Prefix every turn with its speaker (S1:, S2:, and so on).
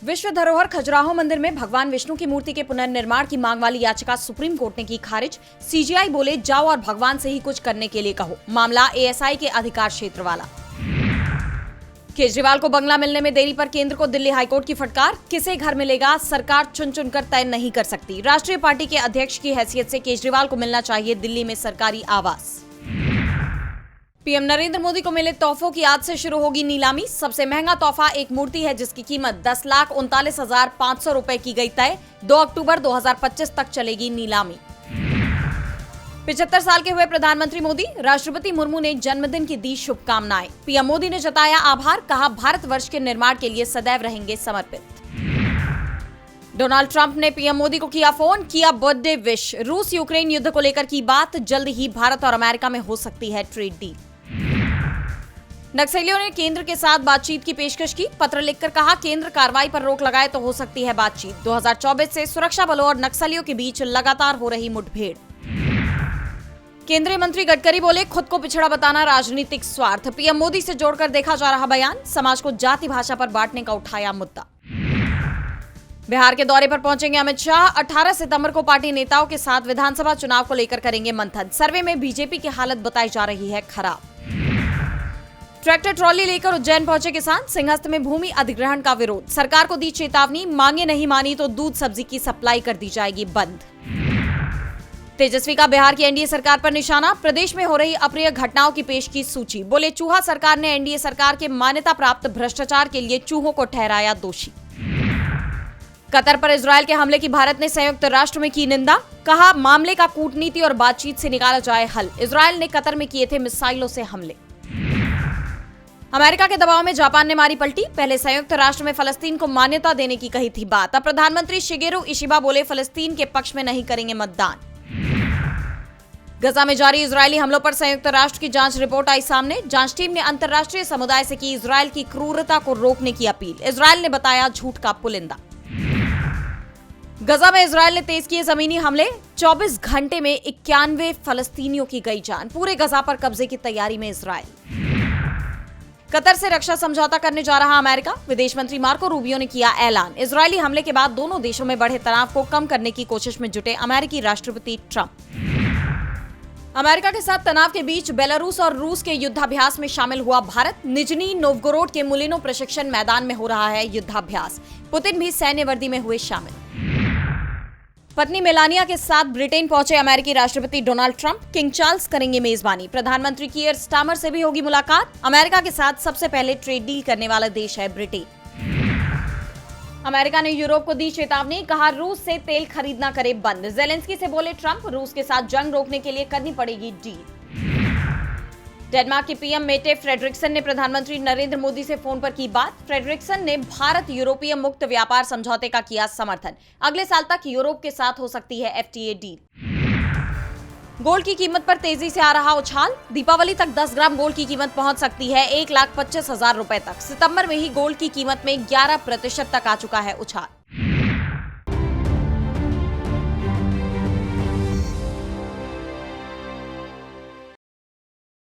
S1: विश्व धरोहर खजुराहो मंदिर में भगवान विष्णु की मूर्ति के पुनर्निर्माण की मांग वाली याचिका सुप्रीम कोर्ट ने की खारिज। सीजीआई बोले जाओ और भगवान से ही कुछ करने के लिए कहो। मामला एएसआई के अधिकार क्षेत्र वाला। केजरीवाल को बंगला मिलने में देरी पर केंद्र को दिल्ली हाईकोर्ट की फटकार। किसे घर मिलेगा सरकार चुन चुनकर तय नहीं कर सकती। राष्ट्रीय पार्टी के अध्यक्ष की हैसियत से केजरीवाल को मिलना चाहिए दिल्ली में सरकारी आवास। पीएम नरेंद्र मोदी को मिले तोहफों की आज से शुरू होगी नीलामी। सबसे महंगा तोहफा एक मूर्ति है जिसकी कीमत 10,39,500 रुपए की गई तय। 2 अक्टूबर 2025 तक चलेगी नीलामी। 75 साल के हुए प्रधानमंत्री मोदी। राष्ट्रपति मुर्मू ने जन्मदिन की दी शुभकामनाएं। पीएम मोदी ने जताया आभार, कहा भारतवर्ष के निर्माण के लिए सदैव रहेंगे समर्पित। डोनाल्ड ट्रंप ने पीएम मोदी को किया फोन, किया बर्थडे विश। रूस यूक्रेन युद्ध को लेकर की बात। जल्द ही भारत और अमेरिका में हो सकती है ट्रेड डील। नक्सलियों ने केंद्र के साथ बातचीत की पेशकश की। पत्र लिखकर कहा केंद्र कार्रवाई पर रोक लगाए तो हो सकती है बातचीत। 2024 से सुरक्षा बलों और नक्सलियों के बीच लगातार हो रही मुठभेड़। केंद्रीय मंत्री गडकरी बोले खुद को पिछड़ा बताना राजनीतिक स्वार्थ। पीएम मोदी से जोड़कर देखा जा रहा बयान। समाज को जाति भाषा पर बांटने का उठाया मुद्दा। बिहार के दौरे पर पहुंचेंगे अमित शाह। 18 सितंबर को पार्टी नेताओं के साथ विधानसभा चुनाव को लेकर करेंगे मंथन। सर्वे में बीजेपी की हालत बताई जा रही है खराब। ट्रैक्टर ट्रॉली लेकर उज्जैन पहुंचे किसान। सिंहस्थ में भूमि अधिग्रहण का विरोध। सरकार को दी चेतावनी, मांगे नहीं मानी तो दूध सब्जी की सप्लाई कर दी जाएगी बंद। तेजस्वी का बिहार की एनडीए सरकार पर निशाना। प्रदेश में हो रही अप्रिय घटनाओं की पेश की सूची। बोले चूहा सरकार ने एनडीए सरकार के मान्यता प्राप्त भ्रष्टाचार के लिए चूहों को ठहराया दोषी। कतर पर इजरायल के हमले की भारत ने संयुक्त राष्ट्र में की निंदा। कहा मामले का कूटनीति और बातचीत से निकाला जाए हल। इजरायल ने कतर में किए थे मिसाइलों से हमले। अमेरिका के दबाव में जापान ने मारी पलटी। पहले संयुक्त राष्ट्र में फलस्तीन को मान्यता देने की कही थी बात। अब प्रधानमंत्री शिगेरू इशिबा बोले फलस्तीन के पक्ष में नहीं करेंगे मतदान। गजा में जारी इजरायली हमलों पर संयुक्त राष्ट्र की जांच रिपोर्ट आई सामने। जांच टीम ने अंतर्राष्ट्रीय समुदाय से की इजरायल की क्रूरता को रोकने की अपील। इजरायल ने बताया झूठ का पुलिंदा। गजा में इजरायल ने तेज किए जमीनी हमले। 24 घंटे में 91 फलस्तीनियों की गई जान। पूरे गजा पर कब्जे की तैयारी में इजरायल। कतर से रक्षा समझौता करने जा रहा अमेरिका। विदेश मंत्री मार्को रूबियो ने किया ऐलान। इजरायली हमले के बाद दोनों देशों में बढ़े तनाव को कम करने की कोशिश में जुटे अमेरिकी राष्ट्रपति ट्रंप। अमेरिका के साथ तनाव के बीच बेलारूस और रूस के युद्धाभ्यास में शामिल हुआ भारत। निजनी नोवगोरोड के मुलिनो प्रशिक्षण मैदान में हो रहा है युद्धाभ्यास। पुतिन भी सैन्य वर्दी में हुए शामिल। पत्नी मेलानिया के साथ ब्रिटेन पहुंचे अमेरिकी राष्ट्रपति डोनाल्ड ट्रंप। किंग चार्ल्स करेंगे मेजबानी। प्रधानमंत्री कीयर स्टारमर से भी होगी मुलाकात। अमेरिका के साथ सबसे पहले ट्रेड डील करने वाला देश है ब्रिटेन। अमेरिका ने यूरोप को दी चेतावनी। कहा रूस से तेल खरीदना करे बंद। जेलेंस्की से बोले ट्रंप रूस के साथ जंग रोकने के लिए करनी पड़ेगी डील। डेनमार्क के पीएम मेटे फ्रेडरिक्सन ने प्रधानमंत्री नरेंद्र मोदी से फोन पर की बात। फ्रेडरिक्सन ने भारत यूरोपीय मुक्त व्यापार समझौते का किया समर्थन। अगले साल तक यूरोप के साथ हो सकती है एफटीए डील। गोल्ड की कीमत पर तेजी से आ रहा उछाल। दीपावली तक 10 ग्राम गोल्ड की कीमत पहुंच सकती है 1,25,000 रुपए तक। सितंबर में ही गोल्ड की कीमत में 11% तक आ चुका है उछाल।